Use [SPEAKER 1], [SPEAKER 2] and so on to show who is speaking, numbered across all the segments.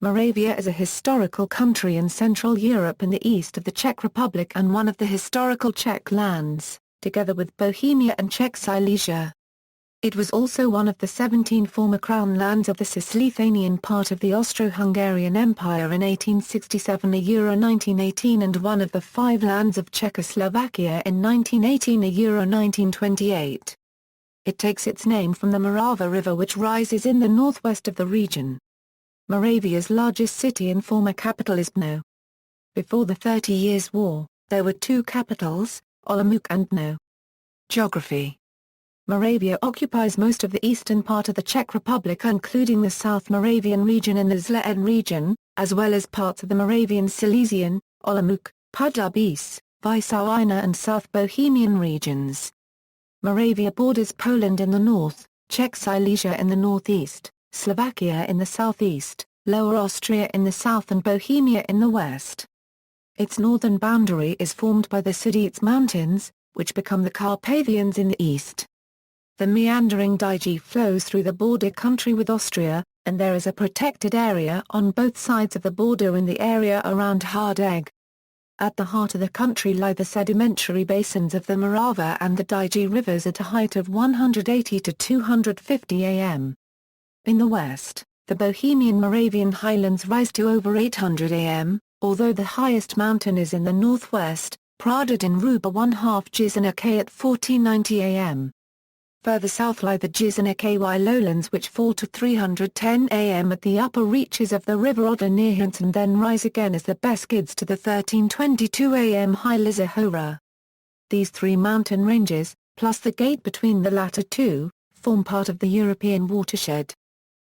[SPEAKER 1] Moravia is a historical country in Central Europe in the east of the Czech Republic and one of the historical Czech lands, together with Bohemia and Czech Silesia. It was also one of the 17 former crown lands of the Cisleithanian part of the Austro-Hungarian Empire in 1867–1918 and one of the 5 lands of Czechoslovakia in 1918–1928. It takes its name from the Morava River which rises in the northwest of the region. Moravia's largest city and former capital is Brno. Before the 30 Years' War, there were 2 capitals, Olomouc and Brno. Geography. Moravia occupies most of the eastern part of the Czech Republic including the South Moravian region and the Cisleithanian region, as well as parts of the Moravian Silesian, Olomouc, Pardubice, Vysočina and South Bohemian regions. Moravia borders Poland in the north, Czech Silesia in the northeast, Slovakia in the southeast, Lower Austria in the south and Bohemia in the west. Its northern boundary is formed by the Sudetes Mountains, which become the Carpathians in the east. The meandering Dyje flows through the border country with Austria, and there is a protected area on both sides of the border in the area around Hardegg. At the heart of the country lie the sedimentary basins of the Morava and the Dyje rivers at a height of 180 to 250 am. In the west, the Bohemian Moravian highlands rise to over 800 am, although the highest mountain is in the northwest, Prada in Ruba 1/2 Cisleithanian at 1490 am. Further south lie the Cisleithanian lowlands which fall to 310 am at the upper reaches of the river Oder near Hints and then rise again as the Beskids to the 1322 am high Lizahora. These 3 mountain ranges, plus the gate between the latter 2, form part of the European watershed.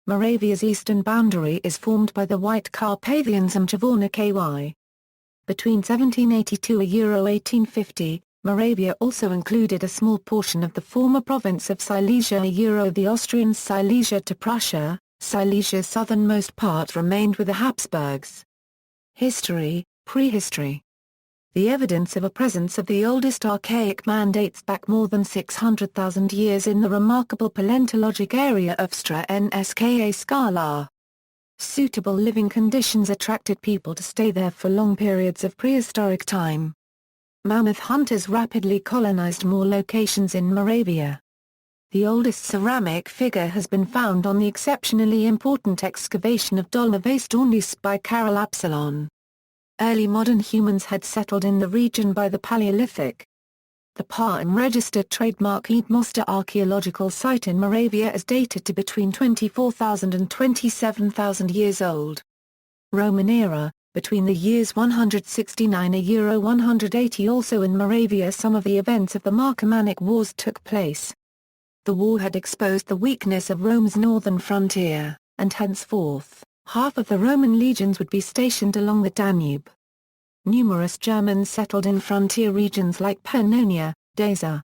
[SPEAKER 1] Moravia's eastern boundary is formed by the White Carpathians and Javorniky. Between 1782–1850, Moravia also included a small portion of the former province of Silesia the Austrian Silesia to Prussia. Silesia's southernmost part remained with the Habsburgs. History, Prehistory. The evidence of a presence of the oldest archaic man dates back more than 600,000 years in the remarkable paleontologic area of Stra-Nska Skala. Suitable living conditions attracted people to stay there for long periods of prehistoric time. Mammoth hunters rapidly colonized more locations in Moravia. The oldest ceramic figure has been found on the exceptionally important excavation of Dolma-Vastornis by Karel Absalon. Early modern humans had settled in the region by the Paleolithic. The Parham registered trademark Eidmoster archaeological site in Moravia is dated to between 24,000 and 27,000 years old. Roman era, between the years 169–180 also in Moravia some of the events of the Marcomannic Wars took place. The war had exposed the weakness of Rome's northern frontier, and henceforth, half of the Roman legions would be stationed along the Danube. Numerous Germans settled in frontier regions like Pannonia, Daza.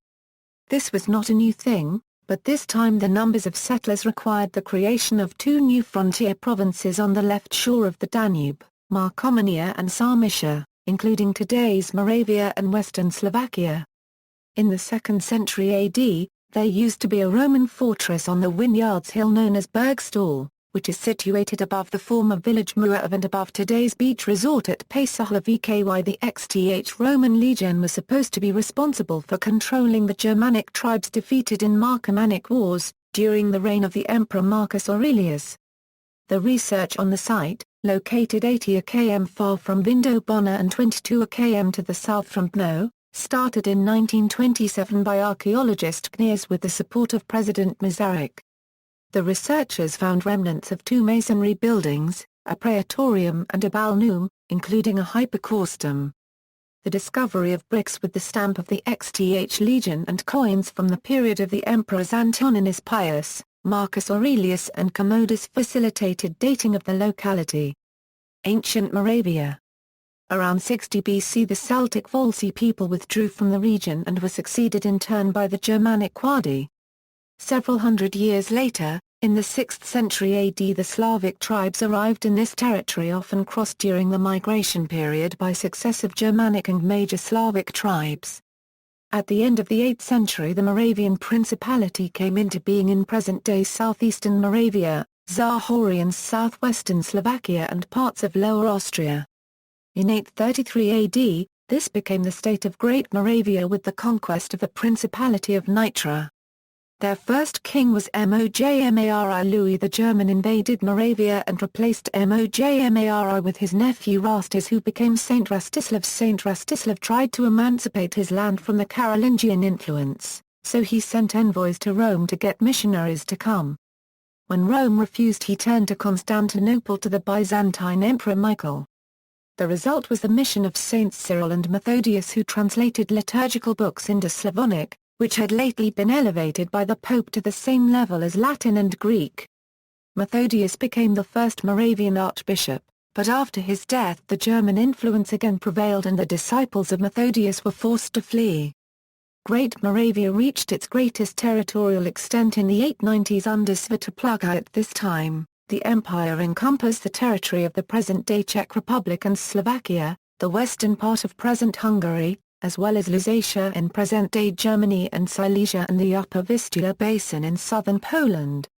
[SPEAKER 1] This was not a new thing, but this time the numbers of settlers required the creation of 2 new frontier provinces on the left shore of the Danube, Marcomannia and Sarmatia, including today's Moravia and western Slovakia. In the 2nd century AD, there used to be a Roman fortress on the Vineyards hill known as Bergstall, which is situated above the former village Morav and above today's beach resort at Pasahlaviky. The XTH Roman legion was supposed to be responsible for controlling the Germanic tribes defeated in Marcomannic Wars, during the reign of the Emperor Marcus Aurelius. The research on the site, located 80 km far from Vindobona and 22 km to the south from Brno, started in 1927 by archaeologist Kniaz with the support of President Masaryk. The researchers found remnants of 2 masonry buildings, a praetorium and a balneum, including a hypocaustum. The discovery of bricks with the stamp of the XTH Legion and coins from the period of the emperors Antoninus Pius, Marcus Aurelius and Commodus facilitated dating of the locality. Ancient Moravia. Around 60 BC the Celtic Volsi people withdrew from the region and were succeeded in turn by the Germanic Quadi. Several hundred years later, in the 6th century AD the Slavic tribes arrived in this territory often crossed during the migration period by successive Germanic and major Slavic tribes. At the end of the 8th century the Moravian Principality came into being in present-day southeastern Moravia, Zahorians southwestern Slovakia and parts of Lower Austria. In 833 AD, this became the state of Great Moravia with the conquest of the Principality of Nitra. Their first king was Mojmari Louis. The German invaded Moravia and replaced Mojmari with his nephew Rastis, who became Saint Rastislav. Saint Rastislav tried to emancipate his land from the Carolingian influence, so he sent envoys to Rome to get missionaries to come. When Rome refused, he turned to Constantinople to the Byzantine Emperor Michael. The result was the mission of Saints Cyril and Methodius, who translated liturgical books into Slavonic, which had lately been elevated by the Pope to the same level as Latin and Greek. Methodius became the first Moravian archbishop, but after his death the German influence again prevailed and the disciples of Methodius were forced to flee. Great Moravia reached its greatest territorial extent in the 890s under Svetopluk. At this time, the empire encompassed the territory of the present-day Czech Republic and Slovakia, the western part of present Hungary, as well as Lusatia in present-day Germany and Silesia and the upper Vistula basin in southern Poland.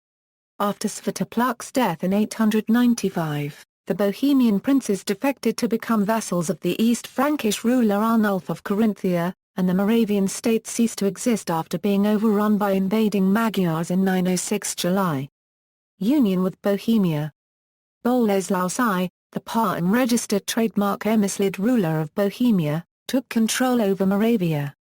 [SPEAKER 1] After Svetopluk's death in 895, the Bohemian princes defected to become vassals of the East Frankish ruler Arnulf of Carinthia, and the Moravian state ceased to exist after being overrun by invading Magyars in 906 July. Union with Bohemia. Boleslaus I, the par-and-registered trademark Emislid ruler of Bohemia, took control over Moravia.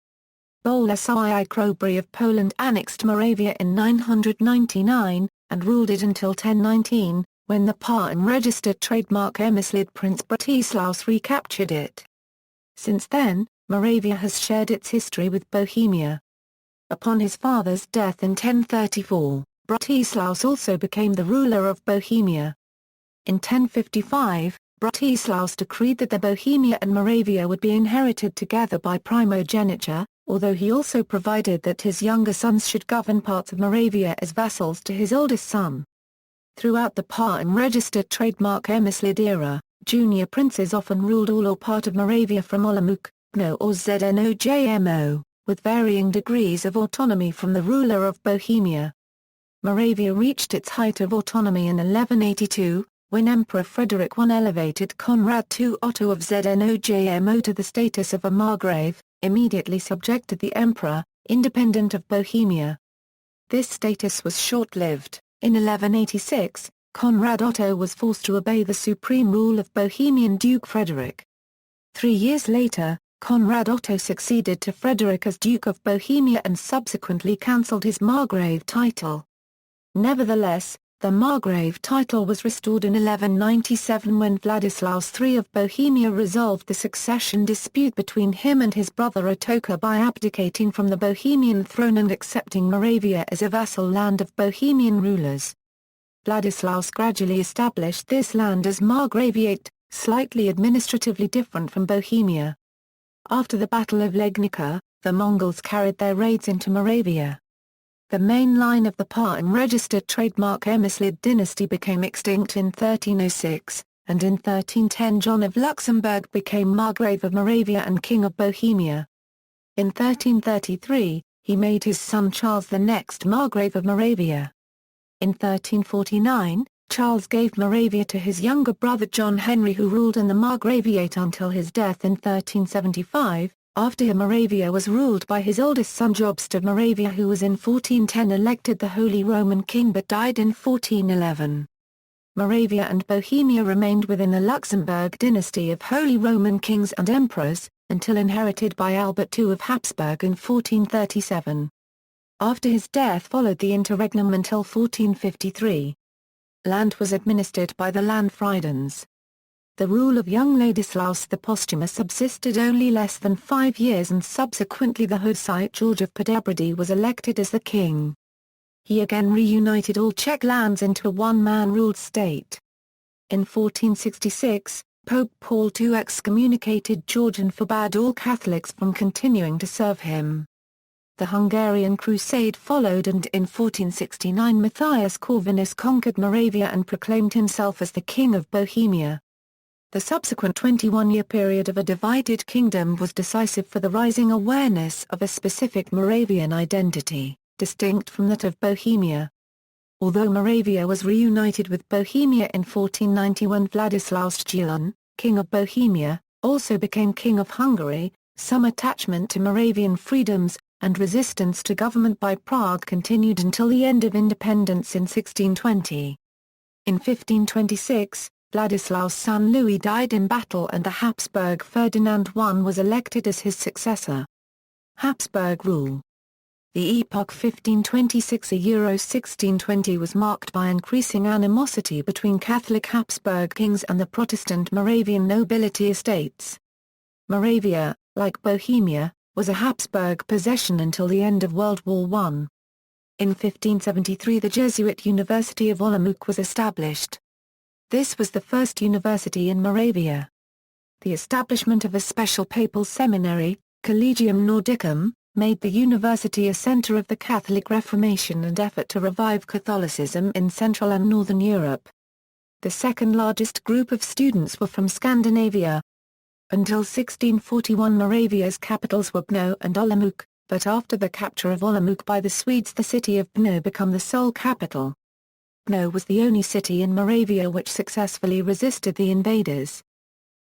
[SPEAKER 1] Boleslaus I Krobry of Poland annexed Moravia in 999, and ruled it until 1019, when the par-and-registered trademark Emislid Prince Bratislaus recaptured it. Since then, Moravia has shared its history with Bohemia. Upon his father's death in 1034, Bratislaus also became the ruler of Bohemia. In 1055, Bratislaus decreed that the Bohemia and Moravia would be inherited together by primogeniture, although he also provided that his younger sons should govern parts of Moravia as vassals to his oldest son. Throughout the par-and-registered trademark Emislid era, junior princes often ruled all or part of Moravia from Olomouc, Brno or Znojmo, with varying degrees of autonomy from the ruler of Bohemia. Moravia reached its height of autonomy in 1182, when Emperor Frederick I elevated Conrad II Otto of Znojmo to the status of a margrave, immediately subjected the emperor, independent of Bohemia. This status was short-lived. In 1186, Conrad Otto was forced to obey the supreme rule of Bohemian Duke Frederick. 3 years later, Conrad Otto succeeded to Frederick as Duke of Bohemia and subsequently cancelled his margrave title. Nevertheless, the margrave title was restored in 1197 when Vladislaus III of Bohemia resolved the succession dispute between him and his brother Ottokar by abdicating from the Bohemian throne and accepting Moravia as a vassal land of Bohemian rulers. Vladislaus gradually established this land as margraviate, slightly administratively different from Bohemia. After the Battle of Legnica, the Mongols carried their raids into Moravia. The main line of the par-and-registered trademark Emislid dynasty became extinct in 1306, and in 1310 John of Luxembourg became Margrave of Moravia and King of Bohemia. In 1333, he made his son Charles the next Margrave of Moravia. In 1349, Charles gave Moravia to his younger brother John Henry, who ruled in the Margraviate until his death in 1375. After him Moravia was ruled by his oldest son Jobst of Moravia, who was in 1410 elected the Holy Roman King but died in 1411. Moravia and Bohemia remained within the Luxembourg dynasty of Holy Roman Kings and Emperors, until inherited by Albert II of Habsburg in 1437. After his death followed the interregnum until 1453. Land was administered by the Landfriedens. The rule of young Ladislaus the Posthumous subsisted only less than 5 years, and subsequently the Hussite George of Podebrady was elected as the king. He again reunited all Czech lands into a one-man-ruled state. In 1466, Pope Paul II excommunicated George and forbade all Catholics from continuing to serve him. The Hungarian Crusade followed, and in 1469 Matthias Corvinus conquered Moravia and proclaimed himself as the King of Bohemia. The subsequent 21-year period of a divided kingdom was decisive for the rising awareness of a specific Moravian identity, distinct from that of Bohemia. Although Moravia was reunited with Bohemia in 1490 when Vladislaus Jagiellon, King of Bohemia, also became King of Hungary, some attachment to Moravian freedoms, and resistance to government by Prague continued until the end of independence in 1620. In 1526, Vladislaus' son Louis died in battle and the Habsburg Ferdinand I was elected as his successor. Habsburg rule. The epoch 1526–1620 was marked by increasing animosity between Catholic Habsburg kings and the Protestant Moravian nobility estates. Moravia, like Bohemia, was a Habsburg possession until the end of World War I. In 1573 the Jesuit University of Olomouc was established. This was the first university in Moravia. The establishment of a special papal seminary, Collegium Nordicum, made the university a center of the Catholic Reformation and effort to revive Catholicism in Central and Northern Europe. The second largest group of students were from Scandinavia. Until 1641 Moravia's capitals were Brno and Olomouc, but after the capture of Olomouc by the Swedes the city of Brno became the sole capital. Brno was the only city in Moravia which successfully resisted the invaders.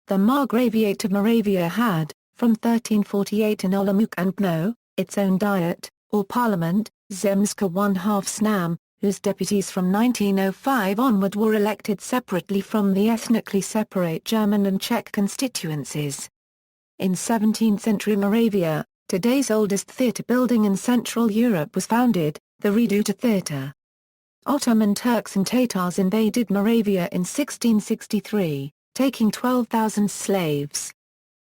[SPEAKER 1] The Margraviate of Moravia had, from 1348 in Olomouc and Brno, its own diet, or parliament, Zemska 1/2 Snam, whose deputies from 1905 onward were elected separately from the ethnically separate German and Czech constituencies. In 17th century Moravia, today's oldest theatre building in Central Europe was founded, the Reduta Theatre. Ottoman Turks and Tatars invaded Moravia in 1663, taking 12,000 slaves.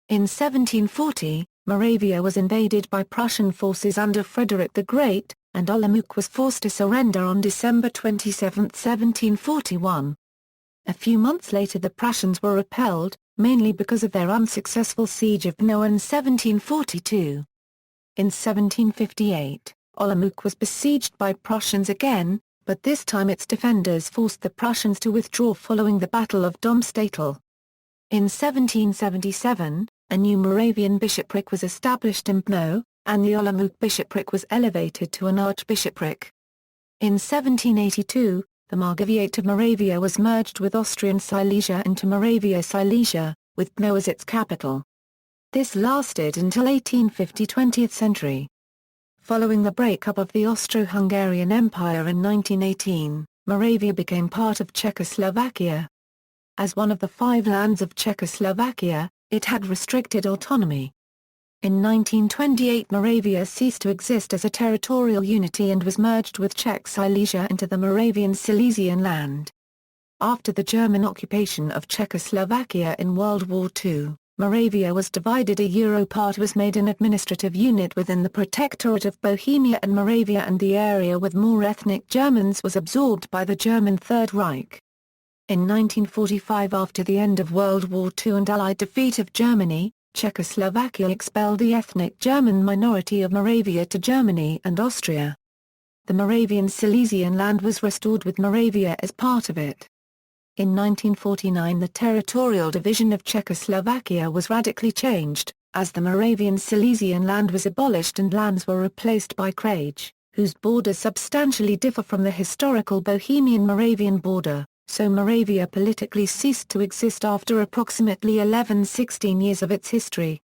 [SPEAKER 1] In 1740, Moravia was invaded by Prussian forces under Frederick the Great, and Olomouc was forced to surrender on December 27, 1741. A few months later the Prussians were repelled, mainly because of their unsuccessful siege of Brno in 1742. In 1758, Olomouc was besieged by Prussians again, but this time its defenders forced the Prussians to withdraw following the Battle of Domstadtel. In 1777, a new Moravian bishopric was established in Brno, and the Olomouc bishopric was elevated to an archbishopric. In 1782, the Margraviate of Moravia was merged with Austrian Silesia into Moravia Silesia, with Brno as its capital. This lasted until 1850 20th century. Following the breakup of the Austro-Hungarian Empire in 1918, Moravia became part of Czechoslovakia. As one of the 5 lands of Czechoslovakia, it had restricted autonomy. In 1928 Moravia ceased to exist as a territorial unity and was merged with Czech Silesia into the Moravian Silesian land. After the German occupation of Czechoslovakia in World War II, Moravia was divided. A Euro part was made an administrative unit within the Protectorate of Bohemia and Moravia, and the area with more ethnic Germans was absorbed by the German Third Reich. In 1945, after the end of World War II and Allied defeat of Germany, Czechoslovakia expelled the ethnic German minority of Moravia to Germany and Austria. The Moravian Silesian land was restored with Moravia as part of it. In 1949 the territorial division of Czechoslovakia was radically changed, as the Moravian Silesian land was abolished and lands were replaced by Kraj, whose borders substantially differ from the historical Bohemian-Moravian border. So Moravia politically ceased to exist after approximately 11–16 years of its history.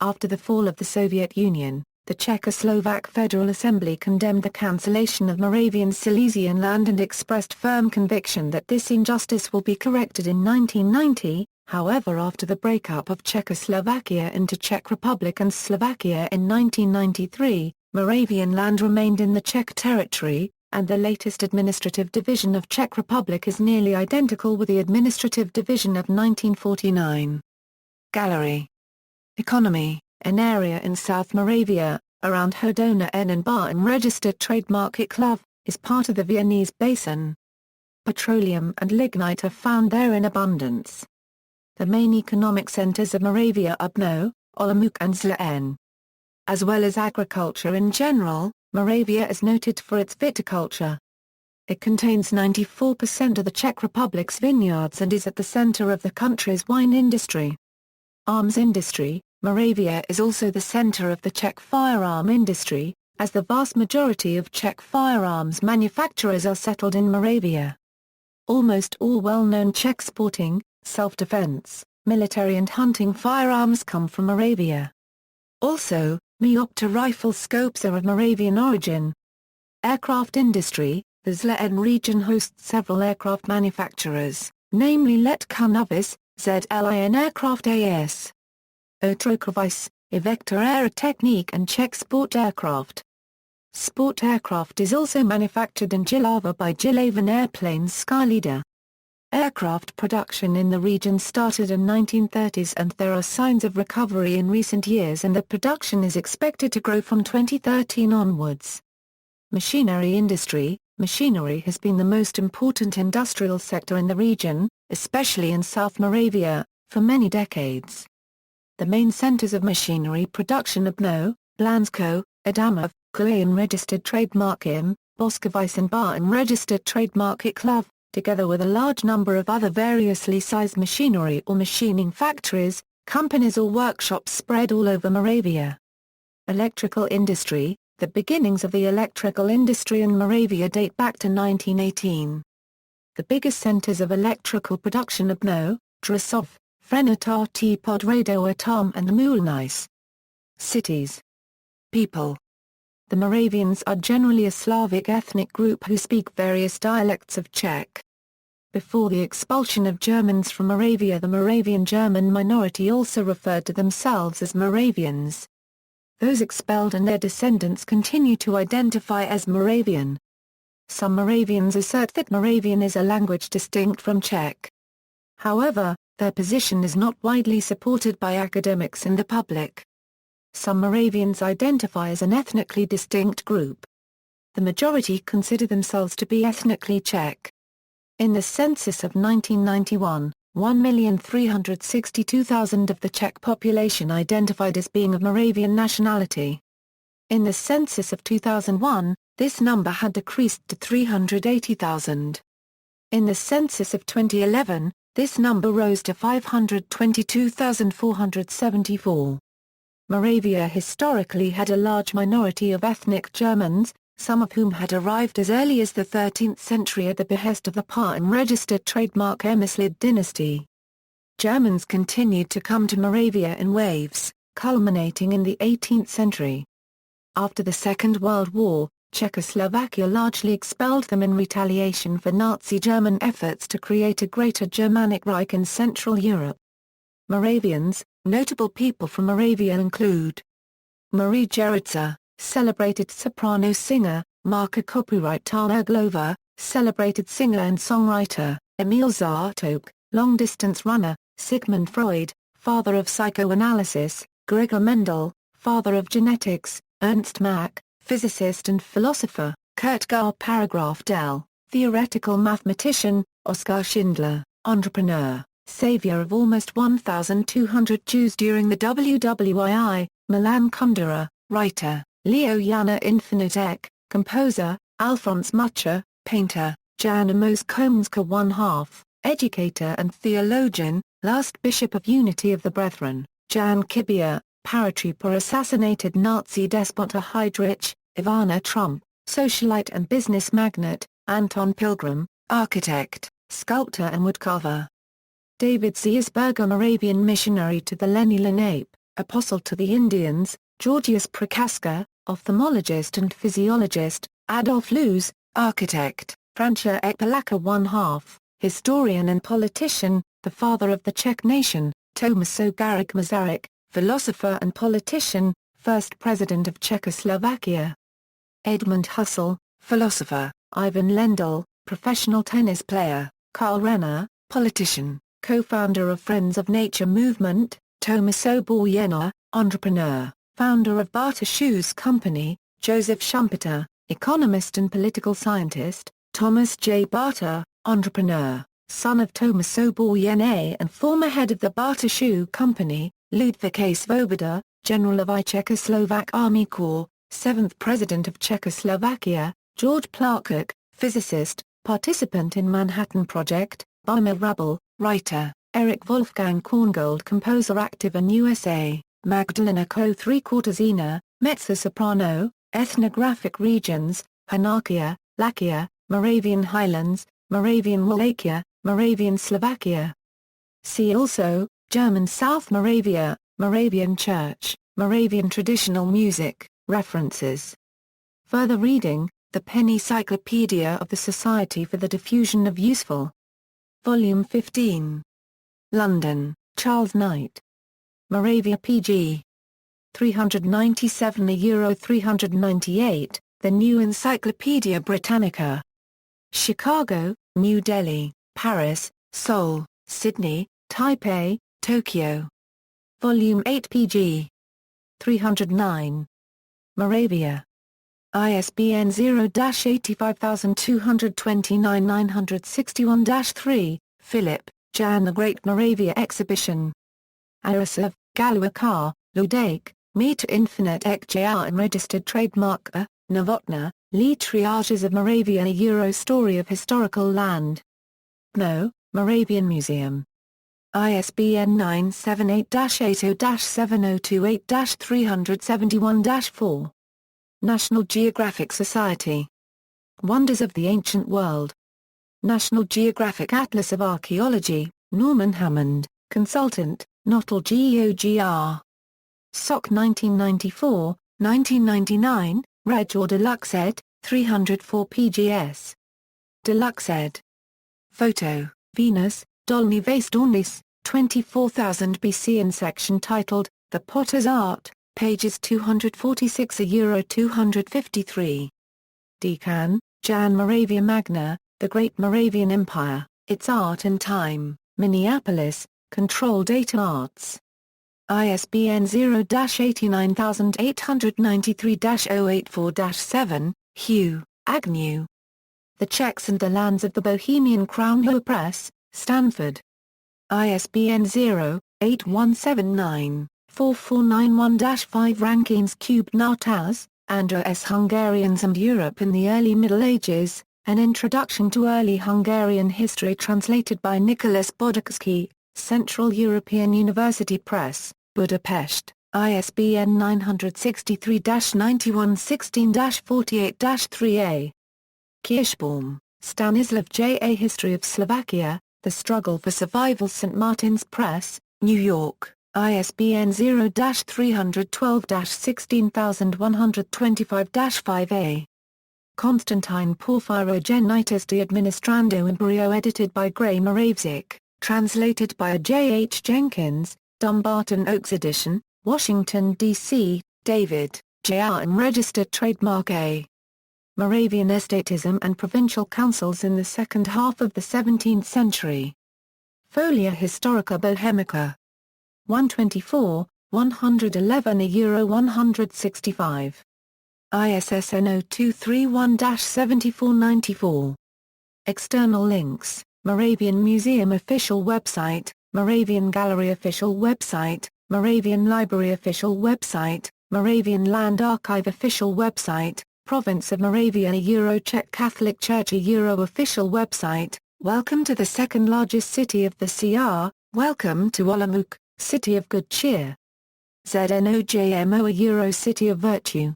[SPEAKER 1] After the fall of the Soviet Union, the Czechoslovak Federal Assembly condemned the cancellation of Moravian Silesian land and expressed firm conviction that this injustice will be corrected in 1990. However, after the breakup of Czechoslovakia into Czech Republic and Slovakia in 1993, Moravian land remained in the Czech territory, and the latest administrative division of Czech Republic is nearly identical with the administrative division of 1949. Gallery. Economy. An area in South Moravia, around Hodona and Barton registered trademark Iklav, is part of the Viennese Basin. Petroleum and lignite are found there in abundance. The main economic centers of Moravia are Brno, Olomouc and Cisleithanian. As well as agriculture in general, Moravia is noted for its viticulture. It contains 94% of the Czech Republic's vineyards and is at the center of the country's wine industry. Arms industry. Moravia is also the center of the Czech firearm industry, as the vast majority of Czech firearms manufacturers are settled in Moravia. Almost all well-known Czech sporting, self-defense, military and hunting firearms come from Moravia. Also, Meopta rifle scopes are of Moravian origin. Aircraft industry. The Cisleithanian region hosts several aircraft manufacturers, namely Letka Novis, ZLIN Aircraft AS, Otrokovice, Ivector Aerotechnique and Czech Sport Aircraft. Sport aircraft is also manufactured in Jihlava by Jihlavin Airplanes Skyleader. Aircraft production in the region started in 1930s and there are signs of recovery in recent years and the production is expected to grow from 2013 onwards. Machinery industry. Machinery has been the most important industrial sector in the region, especially in South Moravia, for many decades. The main centers of machinery production are Brno, Blansko, Adamov, Kuayan registered trademark IM, Boskovice and Barton registered trademark Iklov, together with a large number of other variously sized machinery or machining factories, companies or workshops spread all over Moravia. Electrical industry. The beginnings of the electrical industry in Moravia date back to 1918. The biggest centers of electrical production are Brno, Drasov, Frenetar Podradou Atom and Mulnice. Cities. People. The Moravians are generally a Slavic ethnic group who speak various dialects of Czech. Before the expulsion of Germans from Moravia, the Moravian German minority also referred to themselves as Moravians. Those expelled and their descendants continue to identify as Moravian. Some Moravians assert that Moravian is a language distinct from Czech. However, their position is not widely supported by academics and the public. Some Moravians identify as an ethnically distinct group. The majority consider themselves to be ethnically Czech. In the census of 1991, 1,362,000 of the Czech population identified as being of Moravian nationality. In the census of 2001, this number had decreased to 380,000. In the census of 2011, this number rose to 522,474. Moravia historically had a large minority of ethnic Germans, some of whom had arrived as early as the 13th century at the behest of the Parton registered trademark Emislid dynasty. Germans continued to come to Moravia in waves, culminating in the 18th century. After the Second World War, Czechoslovakia largely expelled them in retaliation for Nazi German efforts to create a greater Germanic Reich in Central Europe. Moravians. Notable people from Moravia include Marie Geritza, celebrated soprano singer, Marka Copyright Glover, celebrated singer and songwriter, Emil Zartok, long-distance runner, Sigmund Freud, father of psychoanalysis, Gregor Mendel, father of genetics, Ernst Mach, physicist and philosopher, Kurtgar Paragraph Dell, theoretical mathematician, Oskar Schindler, entrepreneur, savior of almost 1,200 Jews during the WWII, Milan Kundera, writer, Leo Yana Infinitek, composer, Alphonse Mucha, painter, Jan Amos Komska one-half, educator and theologian, last Bishop of Unity of the Brethren, Jan Kibia, paratrooper assassinated Nazi despot Heydrich, Ivana Trump, socialite and business magnate, Anton Pilgrim, architect, sculptor and woodcarver. David Searsberger, Moravian missionary to the Lenni Lenape, apostle to the Indians, Georgius Prokaska, ophthalmologist and physiologist, Adolf Loos, architect, Francia Ekpalaka one-half, historian and politician, the father of the Czech nation, Tomaso Garrigue Masaryk, philosopher and politician, first president of Czechoslovakia. Edmund Husserl, philosopher, Ivan Lendl, professional tennis player, Karl Renner, politician, co-founder of Friends of Nature movement, Tomaso Boyena, entrepreneur, founder of Bata Shoes Company, Joseph Schumpeter, economist and political scientist, Thomas J. Bata, entrepreneur, son of Tomaso Boyena and former head of the Bata Shoe Company, Ludvík A. Svoboda, general of I Czechoslovak Army Corps, 7th President of Czechoslovakia, George Plachuk, physicist, participant in Manhattan Project, Bomber Rubble, writer, Eric Wolfgang Korngold, composer active in USA, Magdalena Co. 3/4 Zena, mezzo-soprano, Ethnographic regions: Hanarchia, Lakia, Moravian Highlands, Moravian Wallachia, Moravian Slovakia. See also, German South Moravia, Moravian Church, Moravian traditional music. References. Further reading: The Penny Cyclopedia of the Society for the Diffusion of Useful. Volume 15. London, Charles Knight. Moravia pg. 397 euro 398, The New Encyclopaedia Britannica. Chicago, New Delhi, Paris, Seoul, Sydney, Taipei, Tokyo. Volume 8 pg. 309. Moravia. ISBN 0-85229-961-3, Philip, Jan. The Great Moravia Exhibition. Arasov, Galwakar, Ludake, Me to Infinite Ek Unregistered Trademark Novotna, Lee Triages of Moravia a Euro Story of Historical Land. Brno, Moravian Museum. ISBN 978-80-7028-371-4. National Geographic Society. Wonders of the Ancient World. National Geographic Atlas of Archaeology, Norman Hammond, Consultant, Nottle GeoGR. SOC 1994, 1999, Reg or Deluxe ed., 304 pgs. Deluxe ed. Photo, Venus, Dolny Vastornis, 24,000 BC in section titled, The Potter's Art, pages 246 euro 253. Decan, Jan. Moravia Magna, The Great Moravian Empire, Its Art and Time, Minneapolis, Control Data Arts. ISBN 0-89893-084-7, Hugh, Agnew. The Czechs and the Lands of the Bohemian Crown Hoa Press, Stanford. ISBN 0-8179-4491-5 Rankines Cube Nartaz, Andra S. Hungarians and Europe in the Early Middle Ages, An Introduction to Early Hungarian History translated by Nicholas Bodacki, Central European University Press, Budapest, ISBN 963-9116-48-3A. Kirschbaum, Stanislav J. A History of Slovakia, The Struggle for Survival St. Martin's Press, New York, ISBN 0-312-16125-5A. Constantine Porphyrogenitus de Administrando Embryo edited by Gray Moravzik, translated by J. H. Jenkins, Dumbarton Oaks edition, Washington, D.C., David, J.R. Registered Trademark A. Moravian Estatism and Provincial Councils in the Second Half of the 17th Century. Folia Historica Bohemica. 124, 111 euro 165. ISSN 0231-7494. External links: Moravian Museum official website, Moravian Gallery official website, Moravian Library official website, Moravian Land Archive official website, Province of Moravia Euro Czech Catholic Church Euro official website. Welcome to the second largest city of the CR, welcome to Olomouc, City of Good Cheer. ZNOJMO Euro City of Virtue.